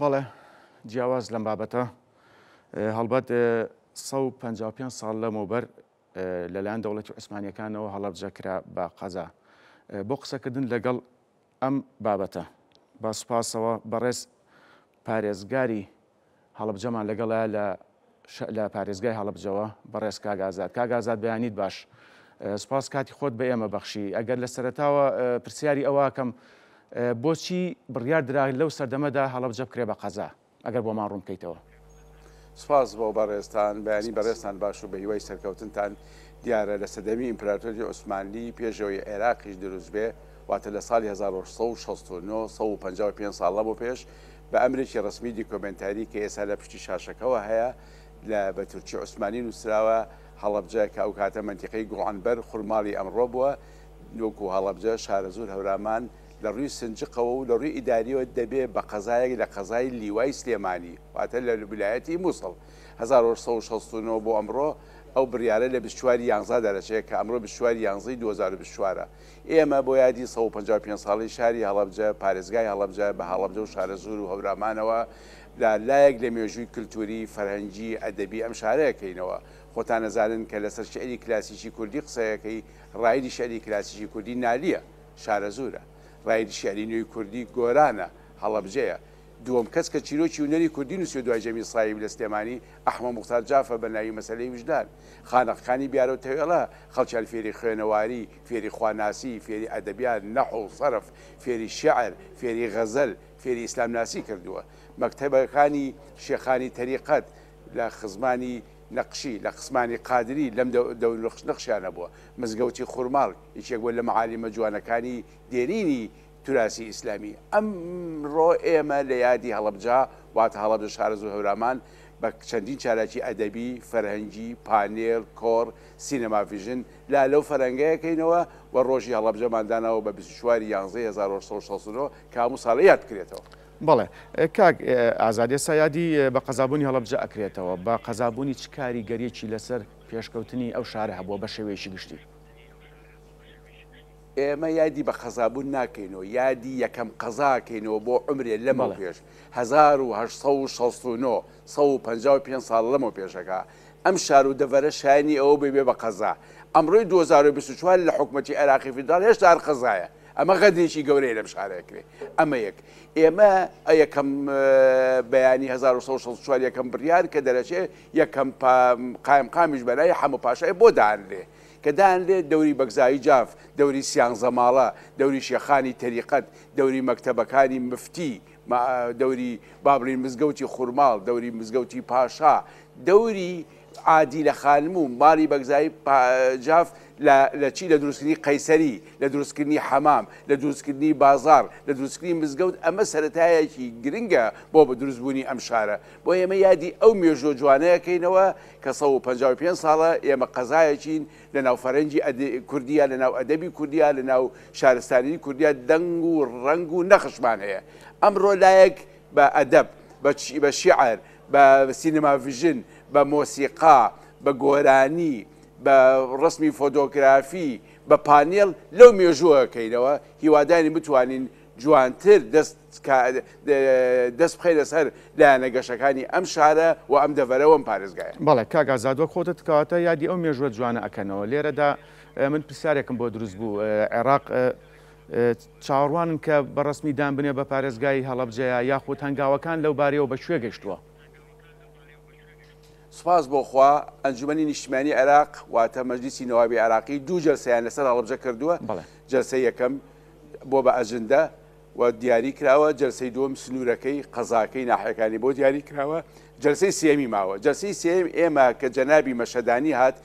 بەڵێ جیاواز لەم بابەتە هەڵبەت 155 ساڵ لەمەوبەر لەلایەن دەوڵەتی عوسمانیەکانەوە هەڵەبجەکرا بە قەزا. بۆ قسەکردن لەگەڵ ئەم بابەتە با سوپاسەوە بەڕێز پارێزگاری هەڵەبجەمان لەگەڵە لە پارێزگای هەڵەبجەوە بەڕێز کاگازات. کاگازات بەیانیت باش. سوپاس کاتی خۆت بە ئێمە بەخشی. ئەگەر لە سەرەتاوە پرسیاری ئەوەکەم بۆچی بڕیار درا لەو سەردەمەدا هەڵەبجە بکرێ بە قەزا ئەگەر بۆمان ڕوون بکەیتەوە. سپاس بۆ بەڕێستان بەیانی بەڕێستان باش و بە هیوای سەرکەوتنتان دیارە لە سەدەمی ئیمپراتۆری عوسمانی پێشەوەی عێراقیش دروست بێ واتە لە ساڵی 1969 155 ساڵ لەبوو پێش بە ئەمرێکی ڕسمی دیکۆمنتاری کە ئێستا لە پشتی شاشەکەەوە هەیە لە بە تورکی عوسمانی نووسراوە هەڵەبجە کە ئەو کاتە منتیقەی گوڵانبەر خوڕماڵی ئەمڕۆ بووە وەکو هەڵەبجە شارە زۆر هەورامان لە ڕووی سنجقەوە و لە ڕووی ئیداریەوە دەبێ بە قەزایەک لە قەزای لیوای سلێمانی واتە لە ویلایەتی مووسڵ 1969 بۆ ئەمڕۆ ئەو بڕیارە لە 24 یانزە دەرەچێت کە ئەمڕۆ 24 یانزەی 2024 ئێمە بۆ یادی 155 ساڵی شاری هەڵەبجە پارێزگای هەڵەبجە بە هەڵەبجە و شارە زور و هەورامانەوە لایەک لە مێژووی کللتوری فەرهەنگی ئەدەبی ئەم شارەیەکەینەوە. خۆتان نەزانن کە لەسەر شعری کلاسیکی کوردی قسەیەکەی ڕایدی شعری کلاسیکی کوردی نالیە شارە زورە. ڕایدی شعری نوێی کوردی گۆرانە هەڵەبجەیە. دووەم کەس کە چیرۆکی هونەری کوردی نووسی دوای جەمی سڵاوی لە سلێمانی ئەحمەد موختار جافە بە ناوی مەسەلەی وجدان خانەقەکانی بیارە و تەوێڵە خەڵکیان فێری خوێنەواری فێری خواناسی فێری ئەدەبیات نەحو و سەرف فێری شعر فێری غەزەل فێری ئیسلامناسی کردووە. مەکتەبەکانی شێخانی تەریقەت لە خزمانی نەقشی لە قسمانی قادری لەم نەخشیانە بووە. مزگەوتی خوڕماڵ یەکێک بووە لە مەعالیمە جوانەکانی دێرینی توراسی ئیسلامی. ئەمڕۆ ئێمە لە یادی هەڵەبجە واتە هەڵەبجە شارە زۆر هەورامان بە چەندین چالاکی ئەدەبی فەرهەنگی پانێڵ کۆڕ سینەماڤیژن لەو فەرەنگەیەکەینەوە و ڕۆژی هەڵەبجەماندانەوە بە 24 یانزەی 1969 کە هەموو ساڵە یاد بکرێتەوە. بەڵێ کاک ئازادی سایادی بە قەزابوونی هەڵەبجە ئەکرێتەوە بە قەزابوونی چ کاریگەریەکی لەسەر پێشکەوتنی ئەو شارە هەبووە بە شێوەیەکی گشتی. ئێمە یادی بە قەزابوون ناکەینەوە یادی یەکەم قەزاکەینەوە بۆ عمرێ لەمە پێش 1969 155 ساڵ لەمە پێشەکە ئەم شار و دەڤەرە شایانی ئەوە بێ بە قەزا. ئەمڕۆی 2024 لە حکوومەتی عێراقی فیدراڵ هێشتا هەر قەزایە. ئەمە غەدێکی گەورەیە لەم شارەکرێ. ئەمە یەک ئێمە یەکەم بەیانی 1964 یەکەم بڕیار کە دەرەچێ یەکەم قایمقامیش بەلای حەمە پاشای بۆ دانرێ کە دانرێ دەوری بەگزایی جاف دەوری سیانزەماڵە دەوری شێخانی تەریقەت دەوری مەکتەبەکانی مفتی دەوری بابڵین مزگەوتی خوڕماڵ دەوری مزگەوتی پاشا دەوری عادی لە خانموو ماڵی بەگزایی جاف لە چی لە دروستکردنی قەیسەری لە دروستکردنی حەمام لە دروستکردنی بازار لە دروستکردنی مزگەوت ئەمە سەرەتایەکی گرنگە بۆ بە دروستبوونی ئەم شارە. بۆ ئێمە یادی ئەو مێژۆ جوانەیەکەینەوە کە 155 ساڵە ئێمە قەزایەکین لە ناو فەرەنگی کوردیە لە ناو ئەدەبی کوردیا لە ناو شارستانی کوردیا دەنگ و ڕنگ و نەخشمان هەیە. ئەمڕۆ لایەک بە ئەدەب بە شیعر بە سینەماڤیژن بە مۆسیقا بە گۆرانی بە ڕسمی فۆتۆگرافی بە پانێڵ لەو مێژووەکەینەوە هیوادانی بتوانین جوانتر دەست بخەینە سەر لایەنە گەشەکانی ئەم شارە و ئەم دەڤەرەوە ئەم پارێزگایە. بەڵێ کاک ئازاد وەک خۆتت کەواتە یادی ئەو مێژووە جوانە ئەکەنەوە. لێرەدا من پرسیارێکم بۆ دروست بوو. عێراق چاوەڕوانن کە بەڕسمی دانبنێ بە پارێزگای هەڵەبجەیە یاخود هەنگاوەکان لەو بارەیەوە بەکوێ گەشتووە؟ سپاس بۆخوا ئەنجومەنی نیشتیمانی عێراق واتە مەجلیسی نەوابی عێراقی دوو جەلسەیان لەسەر هەڵەبجە کردووە. جەلسەی یەکەم بۆ بە ئەجندە و دیاری کراوە جەلسەی دووەم سنوورەکەی قەزاکەی ناحیەکانی بۆ دیاری کراوە جەلسەی سێمی ماوە. جەلسەی سێم ئێمە کە جەنابی مەشەدانی هات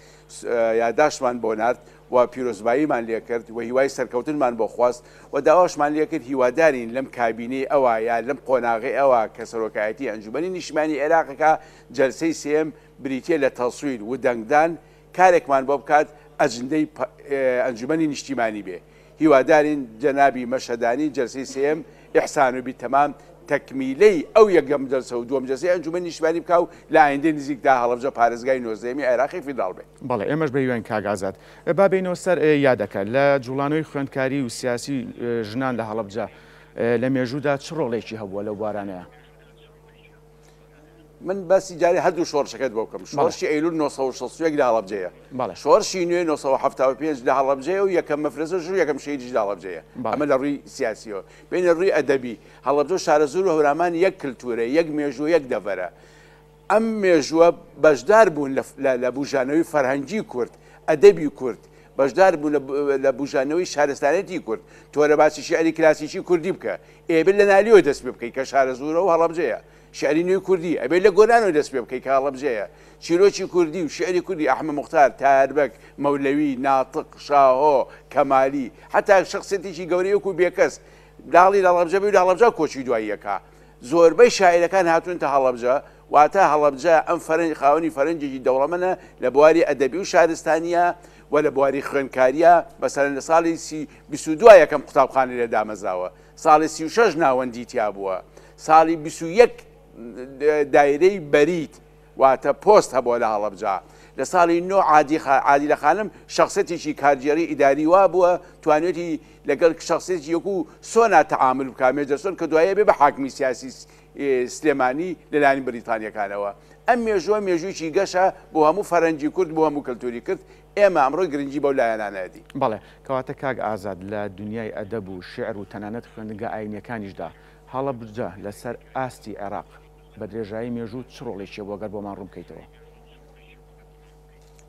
یاداشمان بۆ نرد و پیرۆزباییمان لێ کرد و هیوای سەرکەوتنمان بۆ خواست و داواشمان لێ کرد هیوادارین لەم کابینەی ئەوە یا لەم قۆناغی ئەوە کە سەرۆکایەتی ئەنجومەنی نیشتیمانی عێراقەکە جەلسەی سێم بریتێ لە تەسویر و دەنگدان کارێکمان بۆ بکات ئەجندەی ئەنجومەنی نیشتیمانی بێ. هیوادارین جەنابی مەشەدانی جەلسەی سێم ئیحسان و بیتەمام تەکمیلەی ئەو یەکەم جەلسە و دووەم جەلسەی ئەنجومەنی نیشتیمانی بکاو لە ئایندەی نزیکدا هەڵەبجە پارێزگای نۆزدەهەمی عێراقی فیدراڵ بێت. بەڵێ ئێمەش بە هیوایین کاک ئازاد با بینەوە سەر یادەکە لە جوڵانەوەی خوێندکاری و سیاسی ژنان لە هەڵەبجە لە مێژوودا چ ڕۆڵێکی هەبووە لەو بارانەیە؟ من باسی جاری هەردوو شۆڕشەکەت بۆ بکەم شۆڕشی ئەیلول 1960 لە هەڵەبجەیە شۆڕشی نوێ 1975 لە هەڵەبجەیە و یەکەم مەفرەزەش و یەکەم شەیدیش لە هەڵەبجەیە ئەمە لە ڕووی سیاسیەوە بینە ڕووی ئەدەبی هەڵەبجە و شارەزور و هەورامان یەک کللتورە یەک مێژوو یەک دەڤەرە ئەم مێژووە بەشدار بوون لە بژانەوەی فەرهەنگی کورد ئەدەبی کورد بەشدار بوون لە بژانەوەی شارستانەتی کورد تۆرە باسی شیعری کلاسیکی کوردی بکە ئێبل لە نالیەوە دەست پێ بکەیت کە شارەزورە و هەڵەبجەیە شعری نوێی کوردی ئەبێ لە گۆرانەوە دەست پێ بکەیت کە هەڵەبجەیە چیرۆکی کوردی و شعری کوردی ئەحمەد موختار تاربەک مەولەوی ناتق شاهۆ کەمالی حتا شخصێتێکی گەورەی وەکو بێکەس داڵی لە هەڵەبجە بێ لە هەڵەبجە کۆچی دواییەکە زۆربەی شاعیرەکان هاتوونتە هەڵەبجە واتە هەڵەبجە ئەم خاوەنی فەرەنجێکی دەوڵەمەنە لە بواری ئەدەبی و شارستانیە و لە بواری خوێندکاریە بەسەرەن لە ساڵی 22 یەکەم قوتابخانە لێ دامەزراوە ساڵی 36 ناوەندی تیا بووە ساڵی 21 دایرەی بەریت واتە پۆست هەبووە لە هەڵەبجە لە ساڵی 9 عادیلە خانم شخصێتێکی کارگێڕی ئیداری وا بووە توانێتی لەگەڵ شخصێتی یەکو سۆنا تەعامل بکات مێجەرسۆن کە دوایە بێ بە حاکمی سیاسی سلێمانی لەلایەن بریتانیەکانەوە ئەم مێژووە مێژوویی گەشە بۆ هەموو فەرەنجی کورد بۆ هەموو کەلتوری کرد ئێمە ئەمڕۆی گرنگی بەو لایەنانەتی بەڵێ کەواتە کاک ئازاد لە دنیای ئەدەب و شعر و تەنانەت خوێندنگە ئاینیەکانیشدا هەڵەبجە لەسەر ئاستی عێراق بە درێژایی مێژوو چ ڕۆڵێکیە بۆ گەر بۆمان ڕوون بکەیتەوە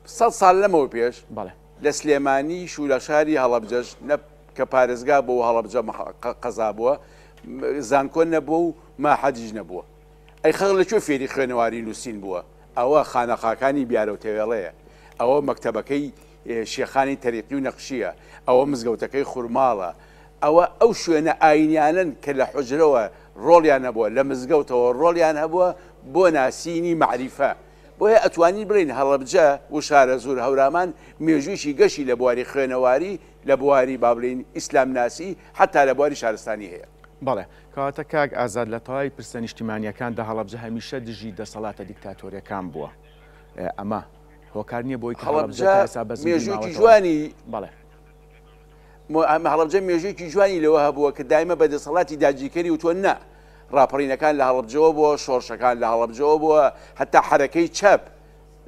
100 ساڵ لەمەوە پێش بەڵێ لە سلێمانی شوورە شاری هەڵەبجەش کە پارێزگا بۆ هەڵەبجە قەزا بووە زانکۆ نەبووە و ماحەجیش نەبووە ئەی خەڵک لەکوێ فێری خوێنەواری نووسین بووە ئەوە خانەخاکانی بیارە و تێوێڵەیە ئەوە مەکتەبەکەی شێخانی تەریقی و نەقشیە ئەوە مزگەوتەکەی خورماڵە ئەوە ئەو شوێنە ئاینیانن کە لە حوجرەوە ڕۆڵیان نەبووە لە مزگەوتەوە ڕۆڵیان هەبووە بۆ ناسینی معریفە بۆیە ئەتوانین بڵین هەڵەبجە و شارەزور هەورامان مێژوویی گەشی لە بواری خوێنەواری لە بواری با بڵین ئیسلام ناسی حتا لە بواری شارستانی هەیە بەڵێ کەواتە کاک ئازاد لە تەواوی پرسە نیشتیمانیەکاندا هەڵەبجە هەمیشە دژی دەسەڵاتە دیکتاتۆریەکان بووە ئەمە هۆکار نییە بۆی مێژوویی جوانی بەڵێ هەڵەبجە مێژوویی جوانی لەوە هەبووە کە دایمە بە دەسەڵاتی داگیرکەری وتۆ نا ڕاپەڕینەکان لە هەڵەبجەوە بووە شۆڕشەکان لە هەڵەبجەوە بووە هەتا حرەکەی چەپ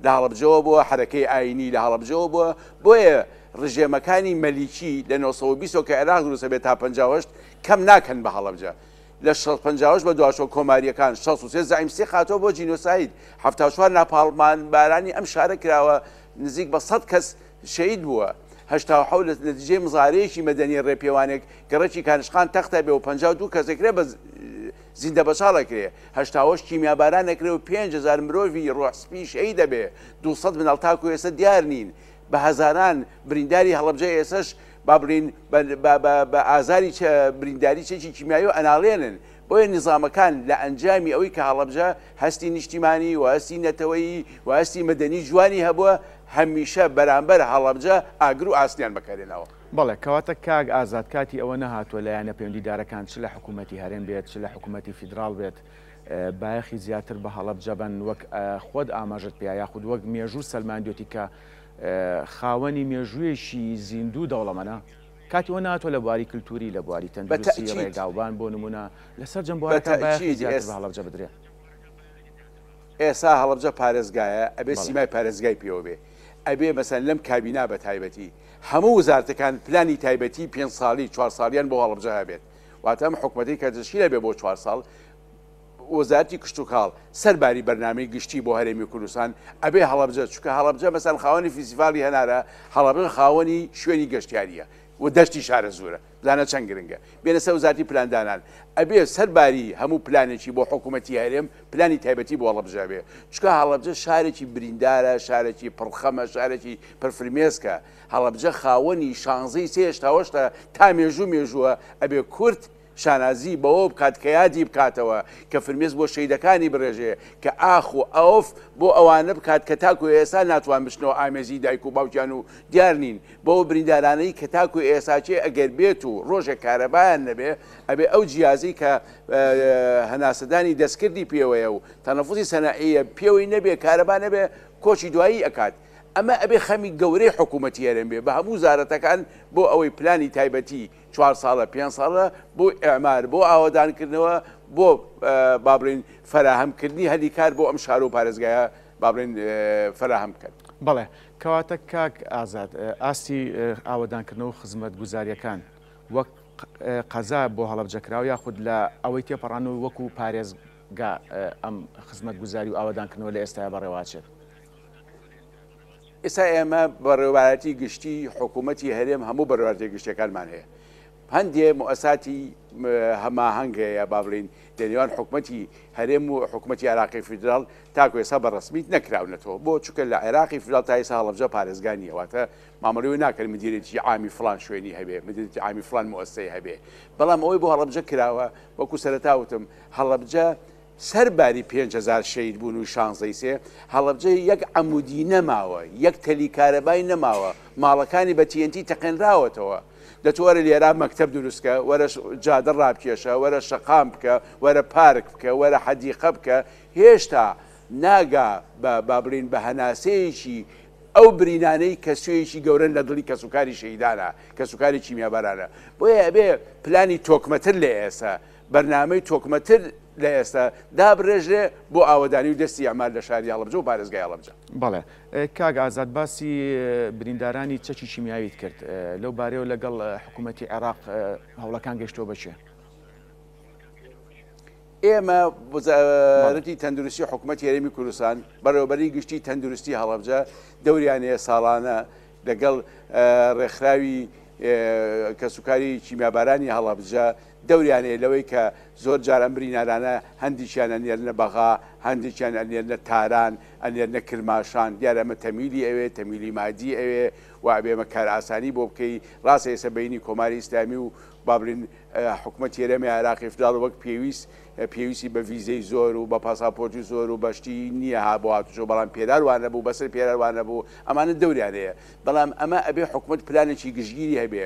لە هەڵەبجەوە بووە حرەکەی ئاینی لە هەڵەبجەوە بووە بۆیە ڕژێمەکانی مەلیکی لە 1920 کە عێراق دروستە بێت تا 58 کەم ناکەن بە هەڵەبجە لە 58 بە دواشۆ کۆماریەکان 63 زعیمسی خاتەوە بۆ جینۆساید 74 ناپاڵمان بارانی ئەم شارە کراوە نزیک بە 100 کەس شەید بووە 87 لە نتیجەی مزارەیەکی مەدەنی ڕێپێوانێک گەڕەکی کانشخان تەختە بێ و 52 کەسێکرێ بە زیندە بەچاڵەکرێ 88 کیمیاباران نەکرێ و 5000 مرۆڤی ڕۆحسپی شەید دەبێ 200 مناڵ تاکو ئێستا دیار نین بە هەزاران برینداری هەڵەبجە ئێسش با بڕین بە ئازاری برینداری چێکی کیمیایی و ئەناڵێنن بۆیە نظامەکان لە ئەنجامی ئەوەی کە هەڵەبجە هەستی نیشتیمانی و هەستی نەتەوەیی و هەستی مەدەنی جوانی هەبووە هەمیشە بەرامبەر هەڵەبجە ئاگر و ئاسنیان بەکارێنەوە بەڵێ کەواتە کاگ ئازاد کاتی ئەوە نەهاتووە لایەنە پەیوەندیدارەکان چ لە حکوومەتی هەرێم بێت چ لە حکوومەتی فیدراڵ بێت بایەخی زیاتر بە هەڵەبجە بن وەک خۆت ئاماژت پێ یاخود وەک مێژوو سەلماندوێتی کە خاوەنی مێژوویەکی زیندوو دەوڵەمەە کاتی ئەوە ناتوە لە بواری کللتوری لە بواری تەندروستی ڕێگاوبان بۆ نمونە لەسەر جەمبوارەکان بایەخی زیاتر بە هەڵەبجە بدرێت ئێستا هەڵەبجە پارێزگایە ئەبێ سیمای پارێزگای پێوە بێ ئەبێ مەسەن لەم کابینا بە تایبەتی هەموو وزارەتەکان پلانی تایبەتی 5 ساڵی 4 ساڵیان بۆ هەڵەبجە هەبێت واتە ئەم حکوومەتی کە دەشکیلە بێ بۆ 4 ساڵ وەزارەتی کشت و کاڵ سەرباری بەرنامەی گشتی بۆ هەرێمی کوردستان ئەبێ هەڵەبجە چونکە هەڵەبجە مەسەن خاوەنی فیستیڤالی هەنارە هەڵەبجە خاوەنی شوێنی گەشتیاریە و دەشتی شارە زورە زانە چەند گرنگە بێنە سەر وزارەتی پلاندانان ئەبێ سەرباری هەموو پلانێکی بۆ حکوومەتی هەرێم پلانی تایبەتی بۆ هەڵەبجە بێ چونکە هەڵەبجە شارێکی بریندارە شارێکی پڕخەمە شارێکی پرفرمێسکە هەڵەبجە خاوەنی شانزەی سێشتاوەشتە تا مێژووە ئەبێ کورد شانازی بەوە بکات کە یادی بکاتەوە کە فرمێز بۆ شەیدەکانی بڕێژێ کە ئاخ و ئەوف بۆ ئەوانە بکات کە تاکو ئێستا ناتوان بشنەوە ئامێزی دایک و باوکیان و دیار نین بۆ بریندارانەی کە تاکو ئێساچێ ئەگەر بێت و ڕۆژێک کارەبایان نەبێ ئەبێ ئەو جیازی کە هەناسەدانی دەستکردی پێوەیە و تەنەفوسی سەناعیە پێوەی نەبێ کارەبا نەبێ کۆچی دوایی ئەکات ئەمە ئەبێ خەمی گەورەی حکوومەتی هەرێم بێ بە هەموو وزارەتەکان بۆ ئەوەی پلانی تایبەتی 4 ساڵە 5 ساڵە بۆ ئێعمار بۆ ئاوادانکردنەوە بۆ بابرین فەراهەمکردنی هەلی کار بۆ ئەم شار و پارێزگایە بابرین فەراهەم بکەن. بەڵێ کەواتە کاک ئازاد ئاستی ئاوادانکردنەوە و خزمەت گوزاریەکان وەک قەزا بۆ هەڵەبجەکراوە یاخود لە ئەوەی تێپەڕانەوە وەکو پارێزگا ئەم خزمەت گوزاری و ئاوادانکردنەوە لە ئێستایا بەڕێواچێت. ئێستا ئێمە بەڕێوایەتی گشتی حکوومەتی هەرێم هەموو بەڕێوایەتی گشتەکانمان هەیە. هەندێ مؤسساتی هەماهەنگ هەیە با بڵین لەنێوان حکوومەتی هەرێم و حکوومەتی عێراقی فیدرال تاکو ئێستا بەڕسمیت نەکراونەتەوە بۆ چونکە لە عێراقی فیدرال تا ئێستا هەڵەبجە پارێزگانی هەواتە مامەڵەوەی ناکەن مدیرێتی عامی فلان شوێنی هەبێ مدیرێتی عامی فلان مؤسسەی هەبێ بەڵام ئەوەی بۆ هەڵەبجە کراوە وەکو سەرەتاوتم هەڵەبجە سەرباری 5,000 شەید بوون و 16 سێ هەڵەبجە یەک عەمودی نەماوە یەک تەلی کارەبای نەماوە ماڵەکانی بە TNT تەقێنراوەتەوە. دەتوەرە لێرا مەکتەب دروستکە وەرە جادە ڕابکێشە وەرە شەقام بکە وەرە پارک بکە وەرە حەدیقە بکە هێشتا ناگا با بڵین بە هەناسەیەکی ئەو برینانەی کە سوێیەکی گەورن لە دڵی کەسوکاری شەیدانە کەسوکاری کیمیابەرانە بۆیە ئەبێ پلانی تۆکمەتر لە ئێستا بەرنامەی تۆکمەتر لە ئێستا دابڕێژێ بۆ ئاوادانی و دەستی ئەمال لە شاری هەڵەبجە و پارێزگای هەڵەبجە. بەڵێ کاک ئازاد باسی بریندارانی چەکی شیمیاویت کرد لەو بارەیەوە لەگەڵ حکوومەتی عێراق هەوڵەکان گەشتەوە بچێ. ئێمە وەزارەتی تەندروستی حکوومەتی هەرێمی کوردستان بەڕێوەبەری گشتی تەندروستی هەڵەبجە دەوریانەیە ساڵانە لەگەڵ ڕێکخراوی کەسوکاری کیمیابارانی هەڵەبجە دەوریانەیە لەوەی کە زۆر جار ئەم برینارانە هەندێکیان ئەنێرنە بەغا هەندێکیان ئەنێرنە تاران ئەنێرنە کرماشان دیارە ئەمە تەمیلی ئەوێ تەمیلی مادی ئەوێ و ئەبێمە کار ئاسانی بۆ بکەی ڕاستە ئێستا بینی کۆماری ئیسلامی و بابرین حکوومەتی هەرێمی عێراقی فیدرال وەک پێویستی بە ڤیزەی زۆر و بە پاساپۆرتی زۆر و بەشتی نییە هابوو هاتوچۆ بەڵام پێداروان نەبوو بەسەر پێداروان نەبوو ئەمانە دەوریانەیە بەڵام ئەمە ئەبێ حکوومەت پلانێکی گشتگیری هەبێ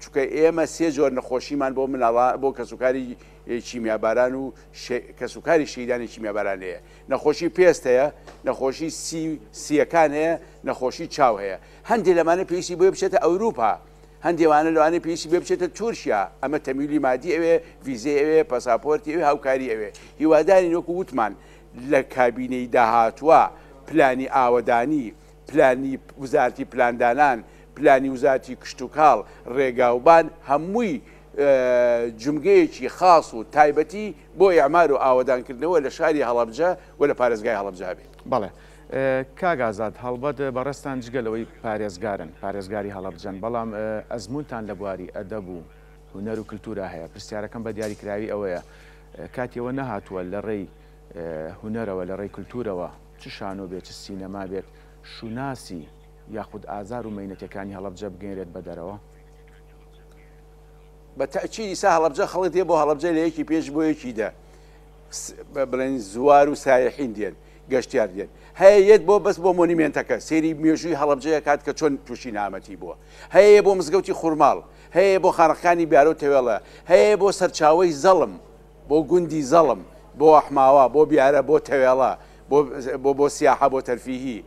چونکە ئێمە 3 جۆر نەخۆشیمان بۆ مناڵا بۆ کەسوکاری کیمیاباران و کەسوکاری شەیدانی کیمیاباران هەیە نەخۆشی پێست هەیە نەخۆشی سیەکان هەیە نەخۆشی چاو هەیە هەندێک لەمانە پێویستی بۆ بچێتە ئەوروپا هەندێوانە لەوانەیە پێویستی بێ بچێتە تورکیا ئەمە تەمیلی مادی ئەوێ ڤیزەی ئەوێ پاساپۆرتی ئەوێ هاوکاری ئەوێ هیواداری وەکو وتمان لە کابینەی داهاتووە پلانی ئاوەدانی پلانی وزارەتی پلاندانان پلانی وزارەتی کشت و کاڵ ڕێگاوبان هەمووی جمگەیەکی خاص و تایبەتی بۆ ئێعمار و ئاوەدانکردنەوە لە شاری هەڵەبجە و لە پارێزگای هەڵەبجە بێ. بەڵێ کاک ئازاد هەڵبەت بەڕێستان جگەلەوەی پارێزگارن پارێزگاری هەڵەبجەن بەڵام ئەزمونتان لە بواری ئەدەب و هونەر و کللتورا هەیە پرسیارەکەم بە دیاریکراوی ئەوەیە کاتیەوە نەهاتووە لە ڕێی هونەرەوە لە ڕێی کللتورەوە چ شانۆ بێت چ سینەما بێت شوناسی یاخود ئازار و مەینەتەکانی هەڵەبجە بگەێنرێت بە دەرەوە. بە تەئکید ئیسا هەڵەبجە خەڵک دێ بۆ هەڵەبجە لە یەکی پێش بۆ یەکیدا بڵێن زوار و سایحین دێن گەشتیار دێن هەیە یەت بۆ بەس بۆ مۆنیمنتەکە سێری مێژووی هەڵەبجەیە کات کە چۆن تووشی نامەتی بووە هەیە بۆ مزگەوتی خوورماڵ هەیە بۆ خانەخانی بیارۆ تەوێڵە هەیە بۆ سەرچاوی زەڵم بۆ گوندی زەڵم بۆ ئەحماوە بۆ بیارە بۆ تەوێڵە بۆ سیاحە بۆ تەرفیهی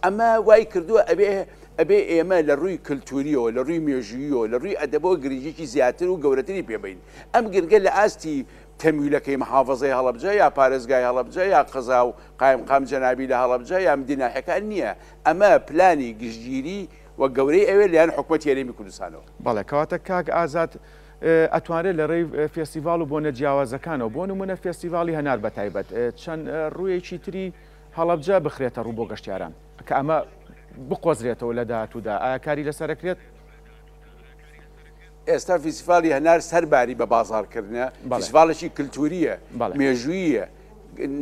ئەمە وای کردووە ئەبێ ئێمە لە ڕووی کللتوریەوە لە ڕووی مێژوییەوە لە ڕووی ئەدەبەوە گرنگێکی زیاتر و گەورەتری پێبین ئەم گرنگە لە ئاستی تەمیلەکەی محافظەی هەڵەبجە یا پارێزگای هەڵەبجە یا قەزا و قایمقام جەنابی لە هەڵەبجە یا مدیناحەکان نییە ئەمە پلانی گشتگیری و گەورەی ئەوێ لەیان حکوومەتی هەرێمی کوردستانەوە. بەڵێ کەواتە کاک ئازاد ئەتوانرێت لە ڕێی فێستیڤال و بۆنە جیاوازەکانەوە بۆ نمونە فێستیڤالی هەنار بە تایبەت چەند ڕوویەکی تری هەڵەبجە بخرێتە ڕوو بۆ گەشتیاران کە ئەمە بقۆزرێتەوە لە داهاتوودا ئایا کاری لەسەرەکرێت؟ ئێستا فیسیڤالی هەنار سەرباری بە بازاڕکردنە فیسیڤالێکی کللتوریە مێژوویە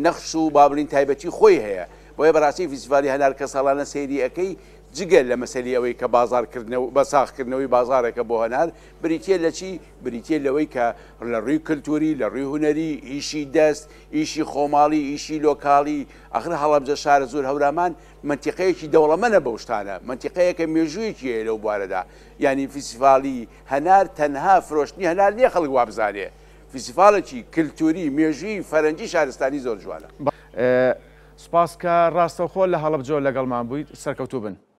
نەخش و بابلین تایبەتی خۆی هەیە بۆیە بەڕاستی فیسیڤالی هەنار کە ساڵانە سەیری ئەەکەی جگەل لە مەسەلی ئەوەی کە بازارکردنەوە بە ساختکردنەوەی بازارێکە بۆ هەنار بریتە لە چی بریتە لەوەی کە لە ڕووی کللتوری لە ڕووی هوەری ئیشی دەست ئیشی خۆماڵی ئیشی لۆکاڵی ئەخر هەڵەبجە شارە زۆر هەورامان منتیقەیەکی دەوڵەمەنە بە شتانە منتیقەیەکە مێژوویەکی هەیە لەو بوارەدا یعنی فیسیڤالی هەنار تەنها فرۆشتنی هەنار نییە خەڵک وابزانێ فیسیڤالێکی کللتوری مێژووی فەرەنجی شارستانی زۆر جوانە. سپاس کە ڕاستەوخۆ لە هەڵەبجە لەگەڵمان بوویت سەرکەوتوو بن.